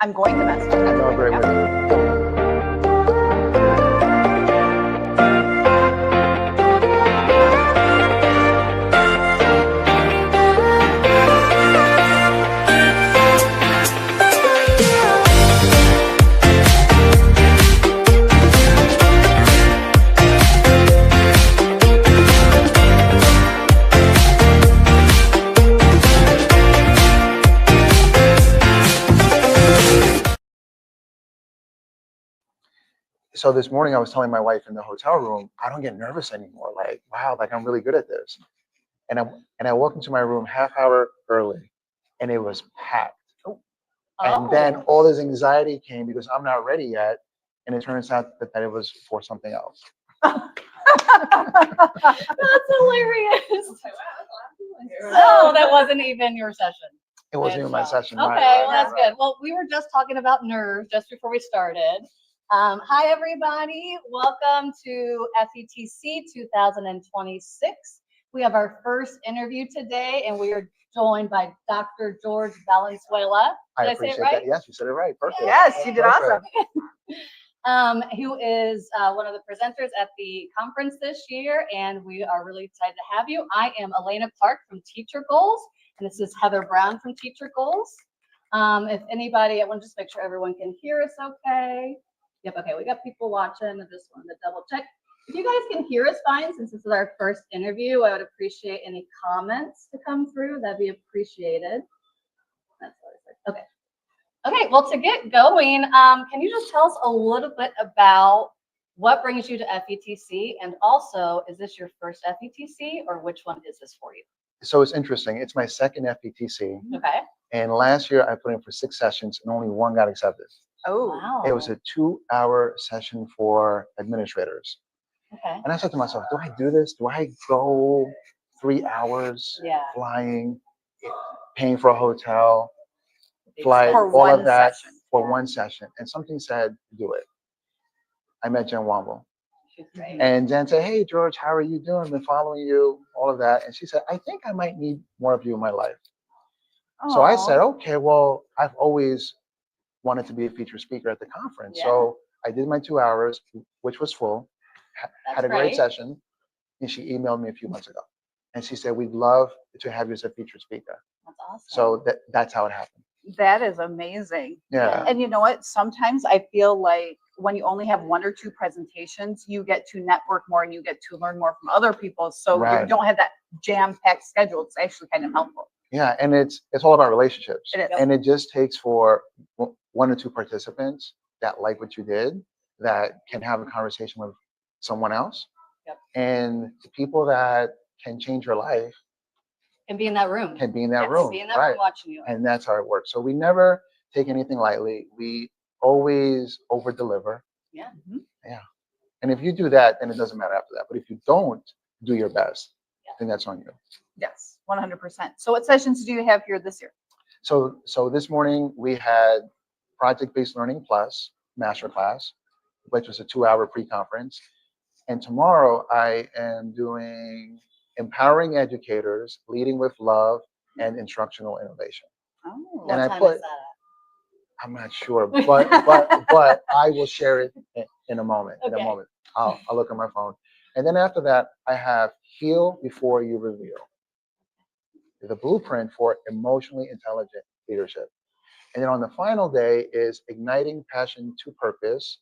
I'm going to mess with I it. know, very Yep. well. So this morning I was telling my wife in the hotel room, I don't get nervous anymore. Like, wow, like I'm really good at this. And I walked into my room half hour early and it was packed. And then all this anxiety came because I'm not ready yet. And it turns out that it was for something else. That's hilarious. Oh, that wasn't even your session. It wasn't even my session. Okay, Right, well, that's good. Well, we were just talking about nerves just before we started. Hi, everybody. Welcome to FETC 2026. We have our first interview today, and we are joined by Dr. Jorge Valenzuela. I Did I say appreciate it right? that. Yes, you said it right. Perfect. Yes, you did Perfect. awesome. Who is one of the presenters at the conference this year, and we are really excited to have you. I am Alaina Clark from TeacherGoals, and this is Heather Brown from TeacherGoals. If anybody, I want to just make sure everyone can hear us okay. Yep, okay, we got people watching. I just wanted to double check. If you guys can hear us fine, since this is our first interview, I would appreciate any comments to come through. That'd be appreciated. That's what I said. Okay. Okay, well, to get going, can you just tell us a little bit about what brings you to FETC? And also, is this your first FETC or which one is this for you? So it's interesting. It's my second FETC. Okay. And last year I put in for 6 sessions and only 1 got accepted. Oh, Wow. It was a 2-hour session for administrators. Okay. And I said to myself, do I do this? Do I go 3 hours flying, paying for a hotel, flight, For all one of that session. for 1 session? And something said, do it. I met Jen Womble. She's great. And Jen said, hey, George, how are you doing? I've been following you, all of that. And she said, I think I might need more of you in my life. So I said, okay, well, I've always wanted to be a featured speaker at the conference. Yeah. So I did my 2 hours, which was full, had a great great. session. And she emailed me a few months ago. And she said, we'd love to have you as a featured speaker. That's awesome. So that's how it happened. that is amazing. Yeah. And you know what? Sometimes I feel like when you only have 1 or 2 presentations, you get to network more and you get to learn more from other people. So Right. you don't have that jam-packed schedule. It's actually kind of helpful. Yeah, and it's all about relationships. It is. And it just takes for 1 or 2 participants that like what you did, that can have a conversation with someone else. Yep. And the people that can change your life Can be in that room. can be in that Yes, room. be in that Right. room watching you. And that's how it works. So we never take anything lightly. We always over deliver. Yeah. Yeah. And if you do that, then it doesn't matter after that. But if you don't do your best, then that's on you. Yes, 100%. So what sessions do you have here this year? So this morning we had Project-Based Learning Plus Masterclass, which was a 2-hour pre-conference. And tomorrow I am doing Empowering Educators, Leading with Love and Instructional Innovation. Oh, What And I time put- is that I'm not sure, but I will share it in a moment. In Okay. a moment, I'll look at my phone, and then after that, I have Heal Before You Reveal, the blueprint for emotionally intelligent leadership, and then on the final day is Igniting Passion to Purpose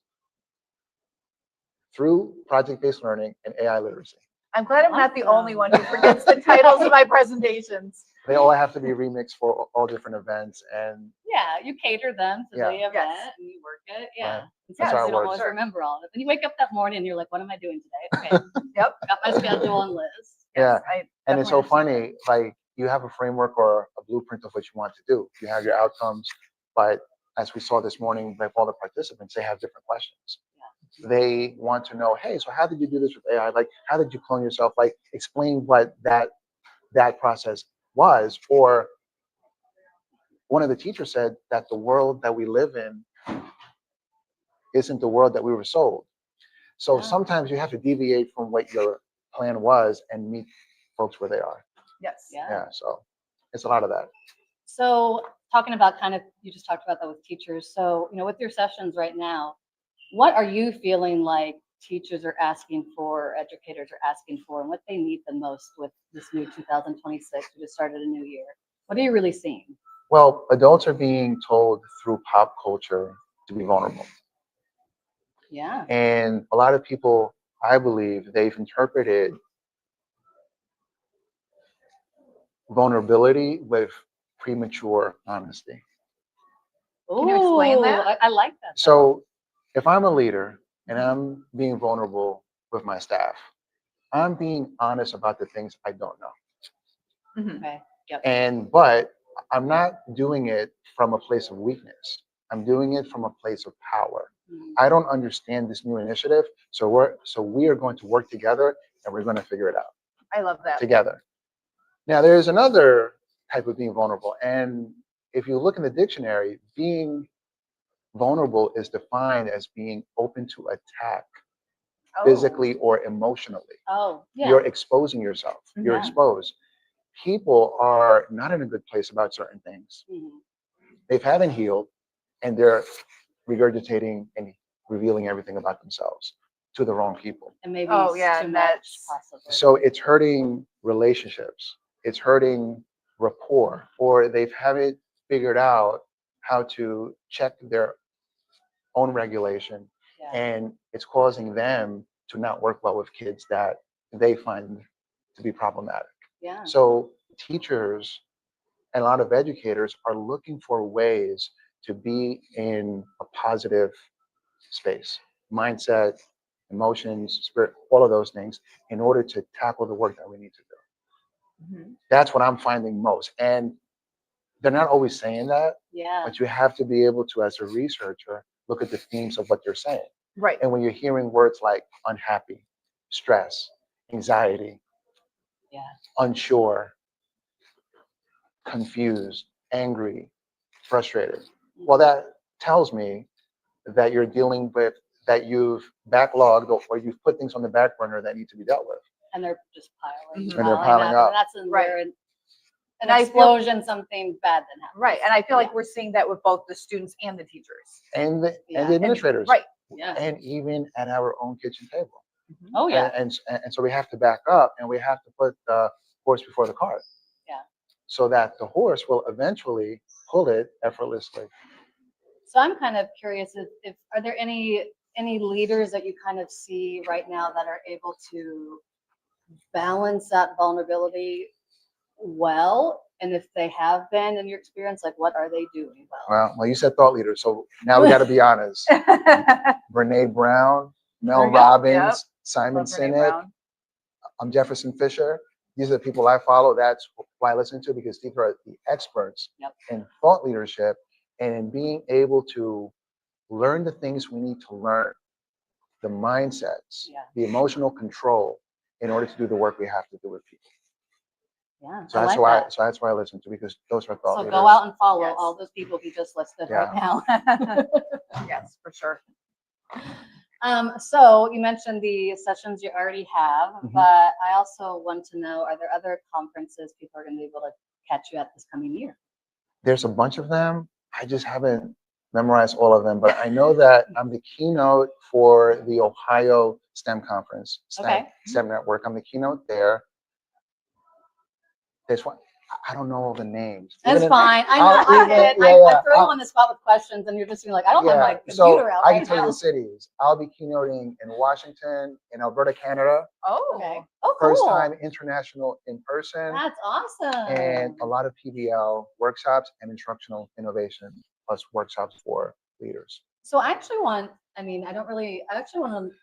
through project-based learning and AI literacy. I'm glad I'm not the only Awesome. one who forgets the titles of my presentations. They all have to be remixed for all different events, and Yeah, you cater them to Yeah. the event Yes. and you work it. Yeah. Right. And That's sometimes how it you don't works. always Sure. remember all of it. Then you wake up that morning and you're like, what am I doing today? Okay. Yep. Got my schedule and list. Yeah. I And it's so definitely understand funny, like you have a framework or a blueprint of what you want to do. You have your outcomes, but as we saw this morning, like all the participants, they have different questions. They want to know, hey, so how did you do this with AI? Like, how did you clone yourself? Like, explain what that process was. Or one of the teachers said that the world that we live in isn't the world that we were sold. So Ah. sometimes you have to deviate from what your plan was and meet folks where they are. Yes. Yeah. Yeah, so it's a lot of that. So talking about kind of, you just talked about that with teachers. So, with your sessions right now, what are you feeling like teachers are asking for, educators are asking for, and what they need the most with this new 2026? We just started a new year. What are you really seeing? Well, adults are being told through pop culture to be vulnerable. Yeah. And a lot of people, I believe, they've interpreted vulnerability with premature honesty. Can you explain that? Ooh, I like that. So if I'm a leader and I'm being vulnerable with my staff, I'm being honest about the things I don't know. Mhm. Okay. Yep. But I'm not doing it from a place of weakness. I'm doing it from a place of power. Mhm. I don't understand this new initiative, so we are going to work together and we're going to figure it out I love that. together. Now, there's another type of being vulnerable, and if you look in the dictionary, being vulnerable is defined as being open to attack Oh. physically or emotionally. Oh, yeah. You're exposing yourself. You're Yeah. exposed. People are not in a good place about certain things. Mhm. They haven't healed, and they're regurgitating and revealing everything about themselves to the wrong people. And maybe Oh, yeah, too and much, that's- possibly. So it's hurting relationships. It's hurting rapport, or they haven't figured out how to check their own regulation, Yeah. and it's causing them to not work well with kids that they find to be problematic. Yeah. So teachers and a lot of educators are looking for ways to be in a positive space, mindset, emotions, spirit, all of those things, in order to tackle the work that we need to do. Mhm. That's what I'm finding most. And they're not always saying that, Yeah. but you have to be able to, as a researcher, look at the themes of what they're saying. Right. And when you're hearing words like unhappy, stress, anxiety, Yeah. unsure, confused, angry, frustrated, well, that tells me that you're dealing with, that you've backlogged or you've put things on the back burner that need to be dealt with. And they're just piling, Mhm. And they're piling up. And that's in Right. where an And I feel- explosion, something bad then happens. Right. And I feel like Yeah. we're seeing that with both the students and the teachers. And the Yeah. administrators. Right. Yeah. And even at our own kitchen table. Oh, yeah. And so we have to back up and we have to put the horse before the cart. Yeah. So that the horse will eventually pull it effortlessly. So I'm kind of curious if are there any leaders that you kind of see right now that are able to balance that vulnerability well? And if they have been in your experience, like what are they doing well? Well, you said thought leader, so now we got to be honest. Brene Brown, Mel There you go. Robbins, Yep. Simon Love Brene Sinek, Brown. I'm Jefferson Fisher. These are the people I follow. That's why I listen to, because these are the experts Yep. in thought leadership and in being able to learn the things we need to learn, the mindsets, Yeah. the emotional control, in order to do the work we have to do with people. Yeah. So I that's like why. that. So that's why I listen to, because those are thought So leaders. go out and follow Yes. all those people we just listed Yeah. right now. Yes, for sure. So you mentioned the sessions you already have, Mhm. but I also want to know, are there other conferences people are going to be able to catch you at this coming year? There's a bunch of them. I just haven't memorized all of them, but I know that I'm the keynote for the Ohio STEM conference, Okay. STEM Network. I'm the keynote there. There's one. I don't know all the names. That's Even in- fine. I know. I'll I even- get it. yeah, I yeah, throw you I'll- on the spot with questions, and you're just like, I don't have my computer so out I right can tell you now. the cities. I'll be keynoting in Washington, in Alberta, Canada. Oh, Okay. Oh, cool. First time international in person, That's awesome. and a lot of PBL workshops and instructional innovation, plus workshops for leaders. So I actually want to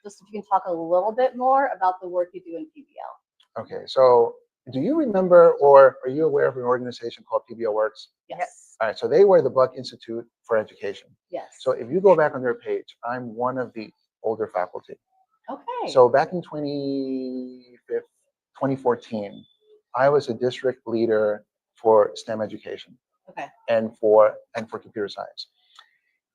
just, if you can talk a little bit more about the work you do in PBL. Okay, so do you remember, or are you aware of an organization called PBL Works? Yes. All right, so they were the Buck Institute for Education. Yes. So if you go back on their page, I'm one of the older faculty. Okay. So back in 2014, I was a district leader for STEM education Okay. and for computer science.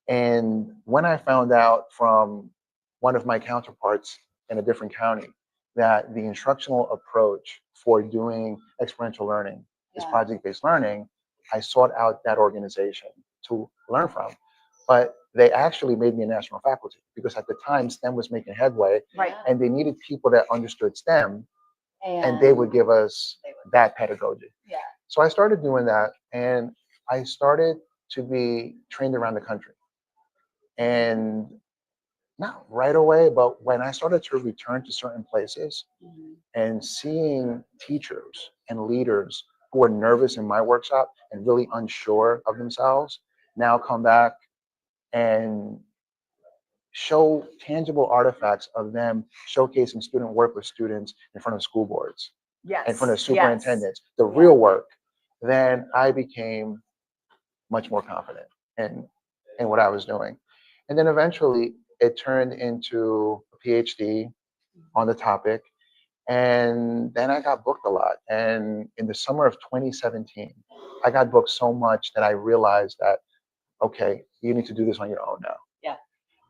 And when I found out from one of my counterparts in a different county that the instructional approach for doing experiential learning is Yeah. project-based learning, I sought out that organization to learn from. But they actually made me a national faculty because at the time STEM was making headway Right. and they needed people that understood STEM and they would give us that pedagogy. Yeah. So I started doing that and I started to be trained around the country. And not right away, but when I started to return to certain places and seeing teachers and leaders who were nervous in my workshop and really unsure of themselves now come back and show tangible artifacts of them showcasing student work with students in front of school boards, Yes. in front of Yes. superintendents, the real work, then I became much more confident in what I was doing. And then eventually it turned into a PhD on the topic. And then I got booked a lot. And in the summer of 2017, I got booked so much that I realized that, okay, you need to do this on your own now. Yeah.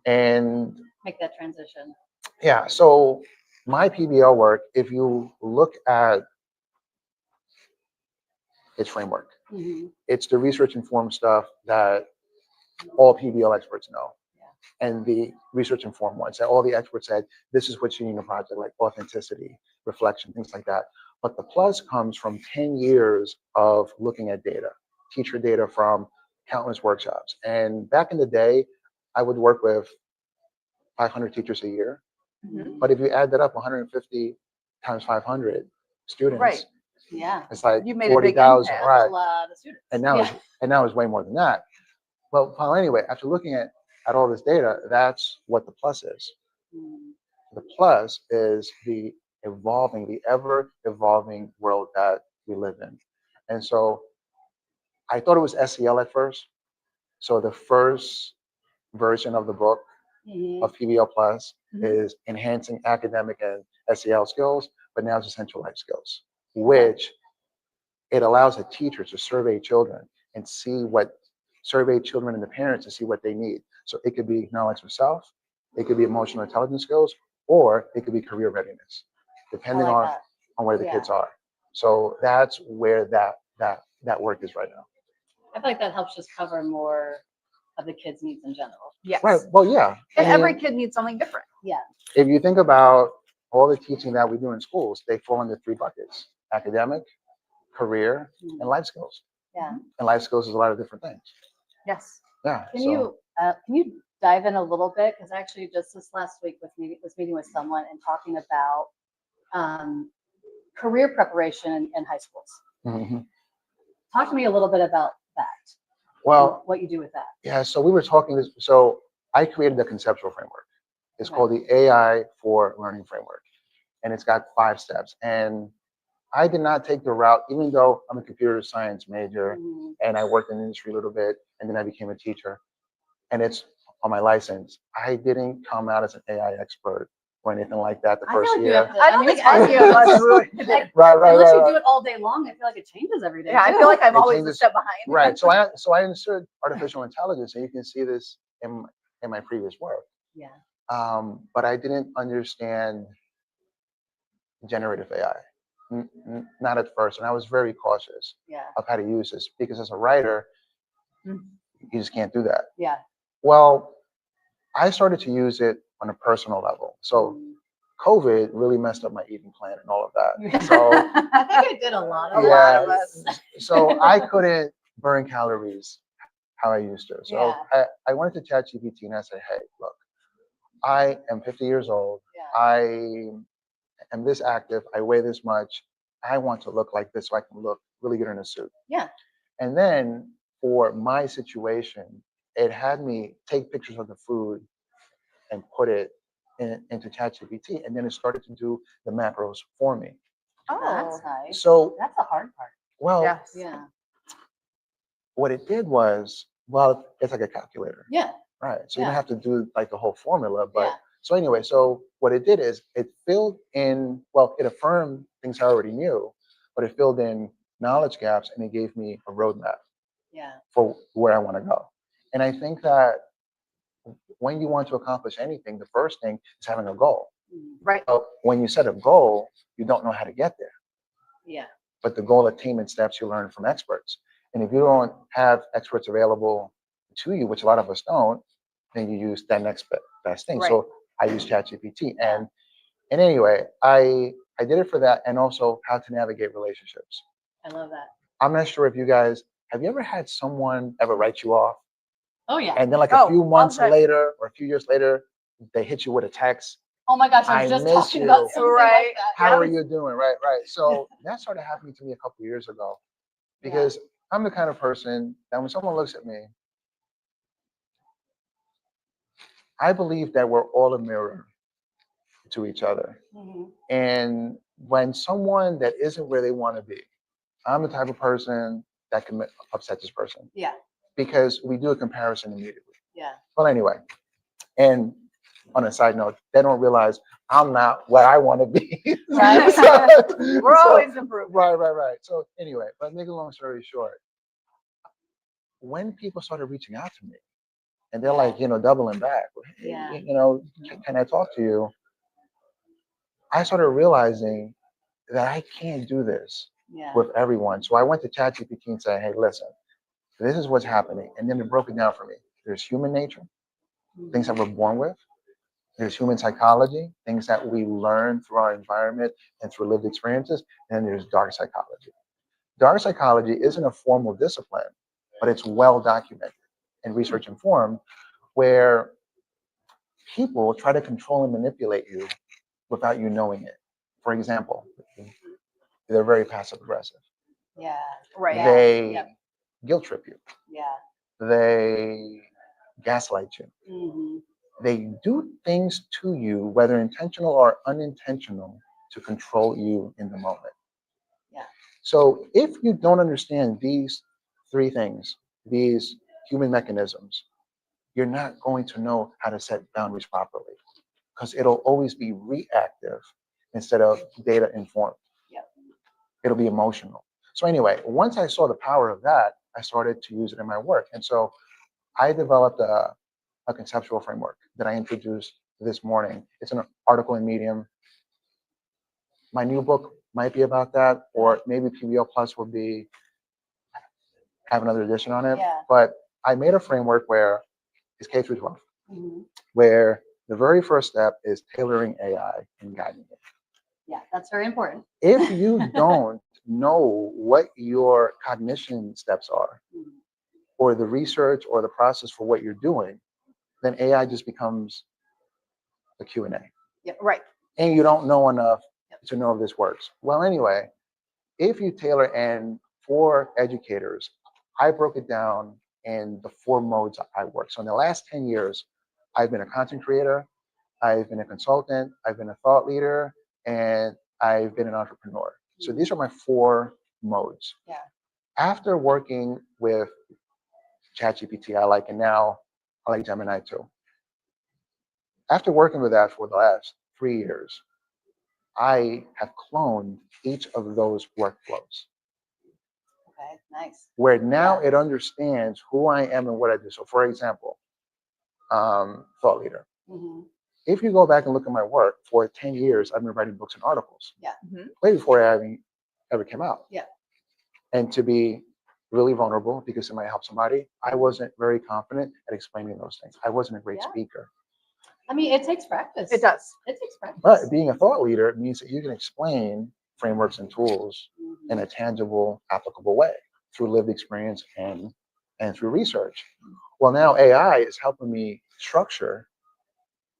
And Make that transition. yeah, so my PBL work, if you look at its framework, it's the research informed stuff that all PBL experts know. And the research informed ones that all the experts said, this is what you need in a project, like authenticity, reflection, things like that. But the plus comes from 10 years of looking at data, teacher data from countless workshops. And back in the day, I would work with 500 teachers a year. But if you add that up, 150 times 500 students, Right. Yeah. it's like You made a big 40,000, impact. right? That's a lot of students. And now, it's way more than that. Well, anyway, after looking at all this data, that's what the plus is. The plus is the ever evolving world that we live in. And so I thought it was SEL at first. So the first version of the book of PBL Plus is enhancing academic and SEL skills, but now it's essential life skills, which it allows a teacher to survey children and survey children and the parents to see what they need. So it could be knowledge of self, it could be emotional intelligence skills, or it could be career readiness, depending on where the kids are. So that's where that work is right now. I feel like that helps just cover more of the kids' needs in general. Yes. Right. Well, yeah. And I mean, every kid needs something different. Yeah. if you think about all the teaching that we do in schools, they fall into 3 buckets: academic, career, and life skills. Yeah. And life skills is a lot of different things. Yes. Yeah. Can you dive in a little bit? Because actually, just this last week was meeting with someone and talking about career preparation in high schools. Talk to me a little bit about that. Well, what you do with that. Yeah. So we were talking this. So I created the conceptual framework. It's called the AI for Learning Framework, and it's got 5 steps. And I did not take the route, even though I'm a computer science major and I worked in the industry a little bit, and then I became a teacher, and it's on my license. I didn't come out as an AI expert or anything like that the first year. I don't think any of us would. Right. Unless you do it all day long, I feel like it changes every day. Yeah, I feel like I'm It always a changes- step behind. Right. So I understood artificial intelligence, and you can see this in my previous work. Yeah. But I didn't understand generative AI, not at first, and I was very cautious of how to use this because as a writer, you just can't do that. Yeah. Well, I started to use it on a personal level. So COVID really messed up my eating plan and all of that. So I think it did a lot of us. So I couldn't burn calories how I used to. So I went to ChatGPT and I said, hey, look, I am 50 years old. I am this active. I weigh this much. I want to look like this so I can look really good in a suit. Yeah. And then for my situation, it had me take pictures of the food and put it into ChatGPT, and then it started to do the macros for me. Oh, that's nice. So that's the hard part. Well, Yes. Yeah. what it did was, well, it's like a calculator. Yeah. Right. So you don't have to do like the whole formula, but Yeah. so anyway, so what it did is it filled in, well, it affirmed things I already knew, but it filled in knowledge gaps and it gave me a roadmap for where I want to go. And I think that when you want to accomplish anything, the first thing is having a goal. Right. So when you set a goal, you don't know how to get there. Yeah. But the goal attainment steps you learn from experts. And if you don't have experts available to you, which a lot of us don't, then you use that next best thing. Right. So I use ChatGPT, and anyway, I did it for that, and also how to navigate relationships. I love that. I'm not sure if you guys have you ever had someone ever write you off, Oh, yeah. and then like a few all months the time. later or a few years later, they hit you with a text. Oh my gosh, I was I just miss talking you. about something Right. like that. How are Yes. you doing? Right, right. So that started happening to me a couple years ago, because I'm the kind of person that when someone looks at me, I believe that we're all a mirror to each other. Mhm. And when someone that isn't where they want to be, I'm the type of person that can upset this person Yeah, because we do a comparison immediately. yeah. Well, anyway, and on a side note, they don't realize I'm not what I want to be. Right. We're always improving. Right. So anyway, but make a long story short, when people started reaching out to me and they're like, doubling back, hey, Yeah. can I talk to you? I started realizing that I can't do this Yeah. with everyone. So I went to ChatGPT and said, hey, listen, this is what's happening. And then it broke it down for me. There's human nature, things that we're born with. There's human psychology, things that we learn through our environment and through lived experiences. And then there's dark psychology. Dark psychology isn't a formal discipline, but it's well documented and research informed, where people try to control and manipulate you without you knowing it. For example, they're very passive aggressive. Yeah. Right. Yeah. They Yep. guilt trip you. Yeah. They gaslight you. Mm-hmm. They do things to you, whether intentional or unintentional, to control you in the moment. Yeah. So if you don't understand these three things, these human mechanisms, you're not going to know how to set boundaries properly, because it'll always be reactive instead of data informed. Yep. It'll be emotional. So anyway, once I saw the power of that, I started to use it in my work. And so I developed a conceptual framework that I introduced this morning. It's an article in Medium. My new book might be about that, or maybe PBL Plus will have another edition on it. Yeah. But I made a framework where it's K through 12, Mm-hmm. where the very first step is tailoring AI and guiding it. Yeah, that's very important. If you don't know what your cognition steps are, Mhm. or the research or the process for what you're doing, then AI just becomes a Q&A. Yeah, right. And you don't know enough to know if this works. Well, anyway, if you tailor, and for educators, I broke it down in the 4 modes I work. So in the last 10 years, I've been a content creator, I've been a consultant, I've been a thought leader, and I've been an entrepreneur. So these are my 4 modes. Yeah. After working with ChatGPT, and now I like Gemini too. After working with that for the last 3 years, I have cloned each of those workflows, Okay, nice. where now it understands who I am and what I do. So for example, thought leader. Mm-hmm. If you go back and look at my work, for 10 years, I've been writing books and articles. Yeah. Mhm. Way before I ever came out. Yeah. And to be really vulnerable because it might help somebody, I wasn't very confident at explaining those things. I wasn't a great Yeah. speaker. I mean, it takes practice. It does. It takes practice. But being a thought leader means that you can explain frameworks and tools Mhm. in a tangible, applicable way through lived experience and through research. Well, now AI is helping me structure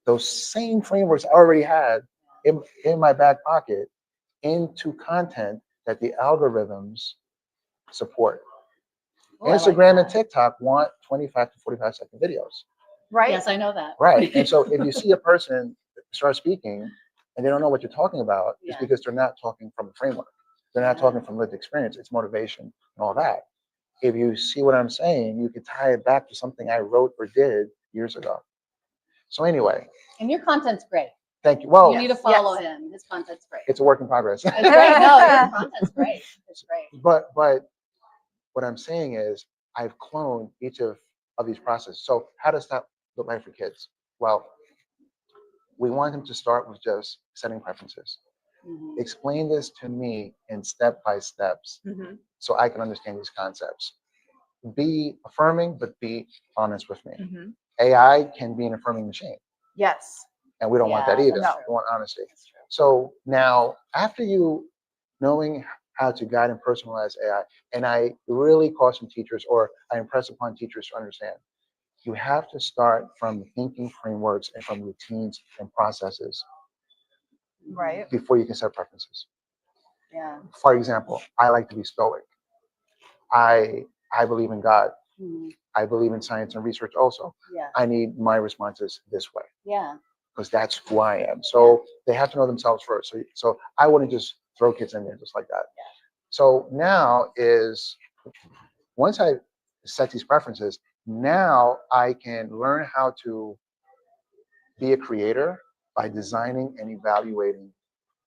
those same frameworks I already had in my back pocket into content that the algorithms support. Oh, I like Instagram and that. TikTok want 25 to 45-second videos. Right. Yes, I know that. Right. And so if you see a person start speaking and they don't know what you're talking about, it's Yeah. because they're not talking from a framework. They're not talking from lived experience. It's motivation and all that. If you see what I'm saying, you can tie it back to something I wrote or did years ago. So anyway, And your content's great. thank you. Well, You need to follow him. His content's great. it's a work in progress. It's great. No, your content's great. It's great. But what I'm saying is I've cloned each of these processes. So how does that look like for kids? Well, we want them to start with just setting preferences. Mhm. Explain this to me in step by steps Mhm. so I can understand these concepts. be affirming, but be honest with me. Mhm. AI can be an affirming machine, Yes. and we don't want that Yeah, either. that's We want honesty. That's true. So now, after you knowing how to guide and personalize AI, and I really caution teachers, or I impress upon teachers to understand, you have to start from thinking frameworks and from routines and processes Right. before you can set preferences. Yeah. For example, I like to be stoic. I believe in God. Mhm. I believe in science and research also. Yeah. I need my responses this way Yeah. because that's who I am. So they have to know themselves first. So I wouldn't just throw kids in there just like that. Yeah. So now is once I set these preferences, now I can learn how to be a creator by designing and evaluating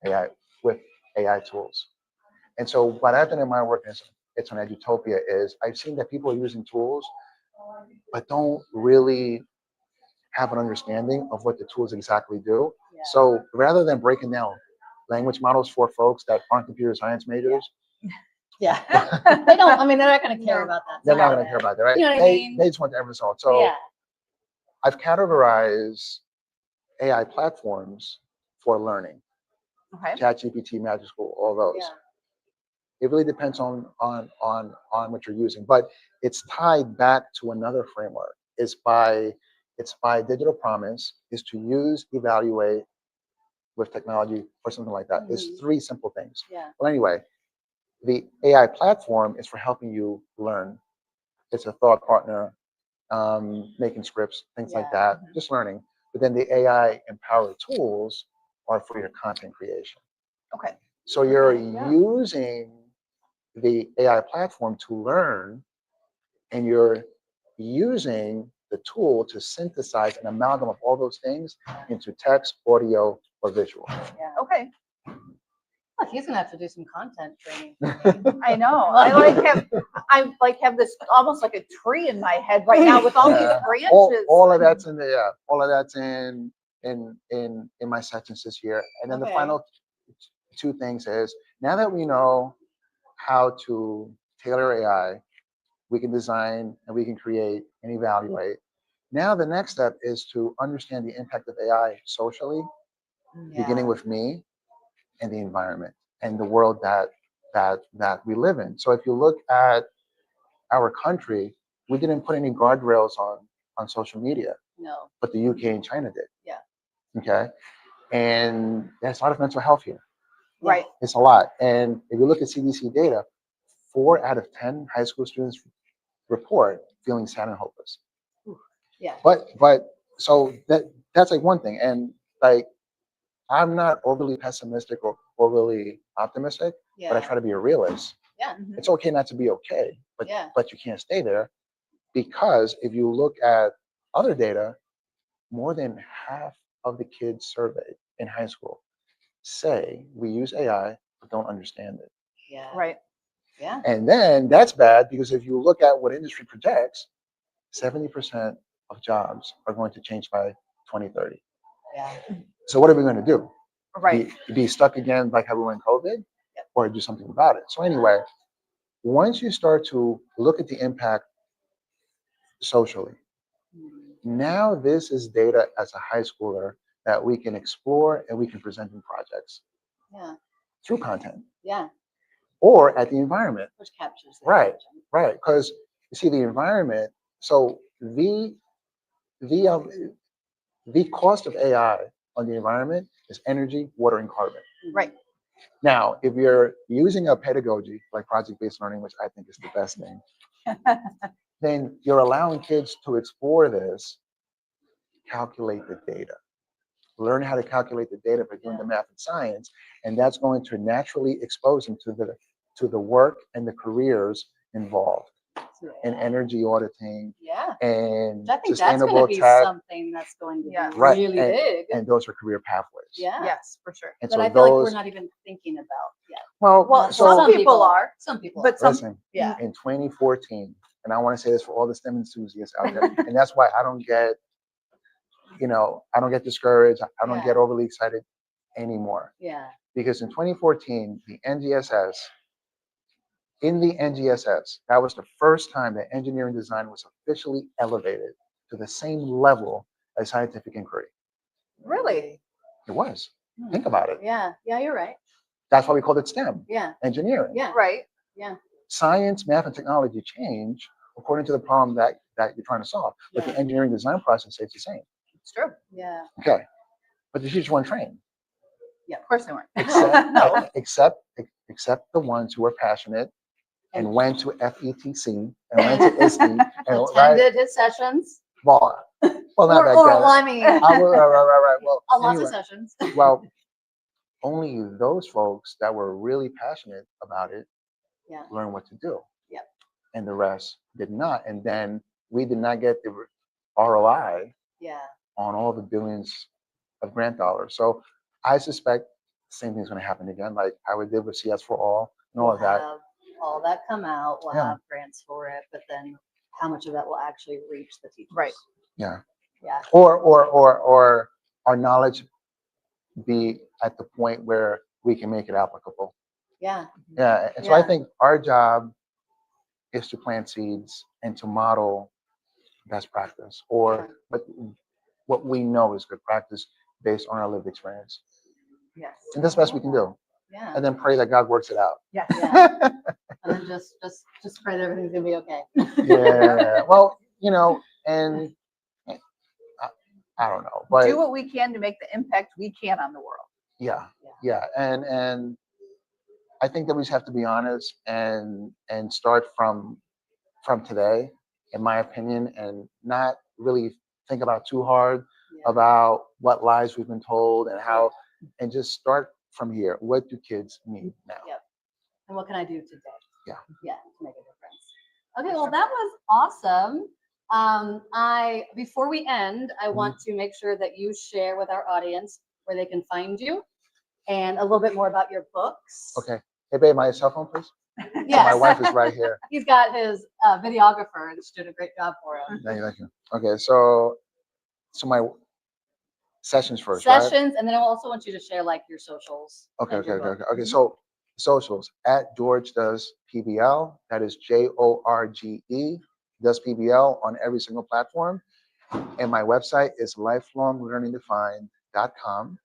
AI with AI tools. And so what I've done in my work, is it's an edutopia, is I've seen that people are using tools, but don't really have an understanding of what the tools exactly do. Yeah. So rather than breaking down language models for folks that aren't computer science majors, Yeah. They don't, I mean, they're not gonna care No. about that. they're not going to care about that, right? You know what I they, mean? they just want the end result. So Yeah. I've categorized AI platforms for learning. Okay. ChatGPT, Magic School, all those. Yeah. It really depends on what you're using, but it's tied back to another framework. It's by digital promise, is to use, evaluate with technology or something like that. It's Mhm. 3 simple things. Yeah. Well, anyway, the AI platform is for helping you learn. It's a thought partner, making scripts, things like Yeah. that, just learning. But then the AI empowered tools are for your content creation. Okay. So you're Yeah. using the AI platform to learn, and you're using the tool to synthesize an amalgam of all those things into text, audio, or visual. Yeah. Okay. Look, he's gonna have to do some content training. I know. I have this almost like a tree in my head right now with all these Yeah. branches. All of that's in all of that's in my sections this year. And then the Okay. final 2 things is, now that we know how to tailor AI, we can design and we can create and evaluate. Now the next step is to understand the impact of AI socially, beginning Yeah. with me and the environment and the world that we live in. So if you look at our country, we didn't put any guardrails on social media, No. but the UK and China did. Yeah. Okay. And there's a lot of mental health here. Right. It's a lot. And if you look at CDC data, 4 out of 10 high school students report feeling sad and hopeless. Yeah. But so that's like one thing. And like, I'm not overly pessimistic or overly optimistic, but I Yeah. try to be a realist. Yeah. Mhm. It's okay not to be okay, but Yeah. you can't stay there, because if you look at other data, more than half of the kids surveyed in high school say we use AI but don't understand it. Yeah. Right. Yeah. And then that's bad, because if you look at what industry projects, 70% of jobs are going to change by 2030. Yeah. So what are we going to do? Right. Be stuck again like how we were in COVID, or do something about it? So anyway, once you start to look at the impact socially, Mhm. now this is data as a high schooler that we can explore and we can present in projects Yeah. through content Yeah. or at the environment. Which captures that. Right. Right. Because you see the environment. So the cost of AI on the environment is energy, water, and carbon. Right. Now, if you're using a pedagogy like project-based learning, which I think is the best thing, then you're allowing kids to explore this, calculate the data, learn how to calculate the data by doing the math and science, and that's going to naturally expose them to the work and the careers involved in energy auditing Yeah. and I think that's sustainable gonna be tech. something that's going to be Right. really big. And those are career pathways. Yeah. Yes, for sure. And But so I feel like we're those, not even thinking about yet. Well, so some people are, Some people. but some. listen, Yeah. in 2014, and I want to say this for all the STEM enthusiasts out there, and that's why I don't get, I don't get discouraged. I don't Yeah. get overly excited anymore. Yeah. Because in 2014, the NGSS In the NGSS, that was the first time that engineering design was officially elevated to the same level as scientific inquiry. Really? It was. Think about it. Yeah, you're right. That's why we called it STEM, Yeah, engineering. yeah, Right. yeah. Science, math, and technology change according to the problem that you're trying to solve. But the Yeah. engineering design process stays the same. It's true. Yeah. Okay. But the teachers weren't trained. Yeah, of course they weren't. Except, except the ones who were passionate and And- went to FETC and went to ISTE and Attended his sessions. well, not Or, back well, I then. mean, Right. Well, lots of anyway, sessions. well, only those folks that were really passionate about it Yeah. learned what to do. Yep. And the rest did not. And then we did not get the ROI Yeah. on all the billions of grant dollars. So I suspect the same thing's going to happen again, like how we did with CS for All and all We'll of that. have all that come out. We'll Yeah. have grants for it, but then how much of that will actually reach the teachers? Right. Yeah. Yeah. Or our knowledge be at the point where we can make it applicable. Yeah. Yeah. And so I Yeah. think our job is to plant seeds and to model best practice or what we know is good practice based on our lived experience. Yes. And that's the best we can do. Yeah. And then pray that God works it out. Yes. Yeah. And then just pray that everything's gonna be okay. Yeah. Well, and I don't know, but Do what we can to make the impact we can on the world. yeah. And I think that we just have to be honest and start from today, in my opinion, and not really think about too hard Yeah. about what lies we've been told and how, and just start from here. What do kids need now? Yep. And what can I do today? Yeah. Yeah, to make a difference. Okay, well, that was awesome. Before we end, I want to make sure that you share with our audience where they can find you and a little bit more about your books. Okay. Hey, babe, my cell phone, please. Yes. My wife is right here. He's got his videographer, and she did a great job for him. Thank you. Okay, so my sessions first, right? Sessions, and then I also want you to share like your socials. Okay. and your book. So socials at George Does PBL. That is JORGE Does PBL on every single platform. And my website is lifelonglearningdefined.com.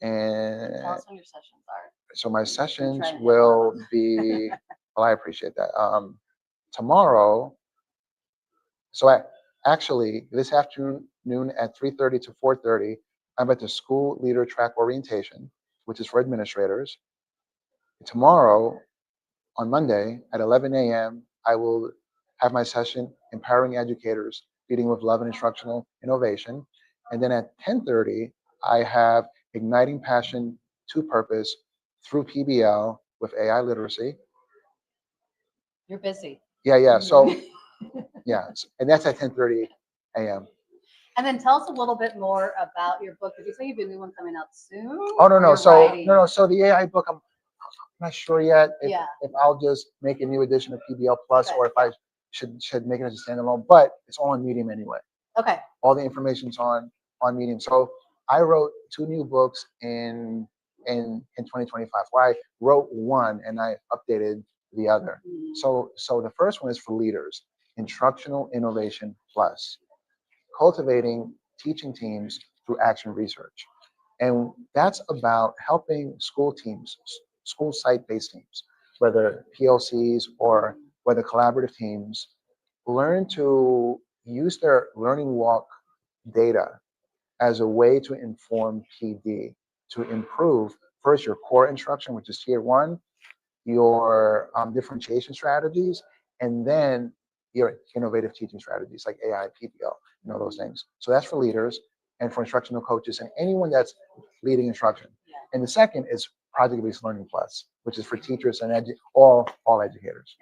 And Tell us when your sessions are. so my sessions trying to hit will be, well, I appreciate that. Tomorrow, actually this afternoon at 3:30 to 4:30, I'm at the school leader track orientation, which is for administrators. Tomorrow, on Monday at 11 a.m., I will have my session, Empowering Educators, Leading with Love and Instructional Innovation. And then at 10:30, I have Igniting Passion to Purpose through PBL with AI literacy. You're busy. Yeah. So, yeah. And that's at 10:30 a.m. And then tell us a little bit more about your book. Did you say you have a new one coming out soon? Oh, no. Or you're So, writing? no. So the AI book, I'm not sure yet Yeah. if I'll just make a new edition of PBL Plus Okay. or if I should make it as a standalone, but it's all on Medium anyway. Okay. All the information's on Medium. So I wrote 2 new books in 2025. Where I wrote one and I updated the other. So the first one is for leaders, Instructional Innovation Plus, cultivating teaching teams through action research. And that's about helping school teams, school site-based teams, whether PLCs or whether collaborative teams, learn to use their learning walk data as a way to inform PD, to improve first your core instruction, which is tier 1, your differentiation strategies, and then your innovative teaching strategies like AI, PBL, those things. So that's for leaders and for instructional coaches and anyone that's leading instruction. Yeah. And the second is Project-Based Learning Plus, which is for teachers and all educators.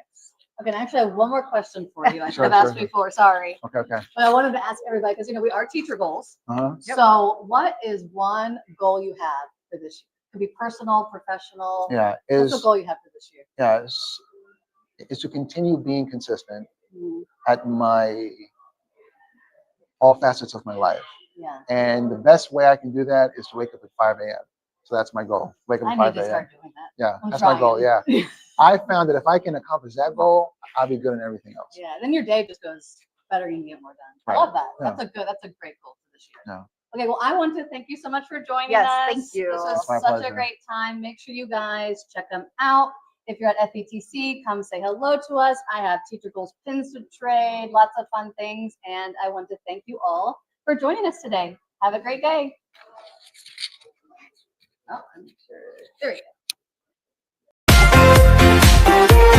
Okay, and actually I have one more question for you. I should Sure, have asked sure. before, sorry. Okay. But I wanted to ask everybody, because we are Teacher Goals. Uh-huh. So what is one goal you have for this year? It could be personal, professional. Yeah, What's the goal you have for this year? yeah, is to continue being consistent Mhm. at all facets of my life. Yeah. And the best way I can do that is to wake up at 5 a.m. So that's my goal. Wake up I at need 5 to a.m. start doing that. Yeah, I'm that's my goal. trying. Yeah. I found that if I can accomplish that goal, I'll be good in everything else. Yeah, then your day just goes better and you get more done. I Right. love that. Yeah. That's a great goal for this year. Yeah. Okay, well, I want to thank you so much for joining Yes, us. thank you. This was My such pleasure. a great time. Make sure you guys check them out. If you're at FETC, come say hello to us. I have Teacher Goals pins to trade, lots of fun things. And I want to thank you all for joining us today. Have a great day. Oh, I'm sure. There we go.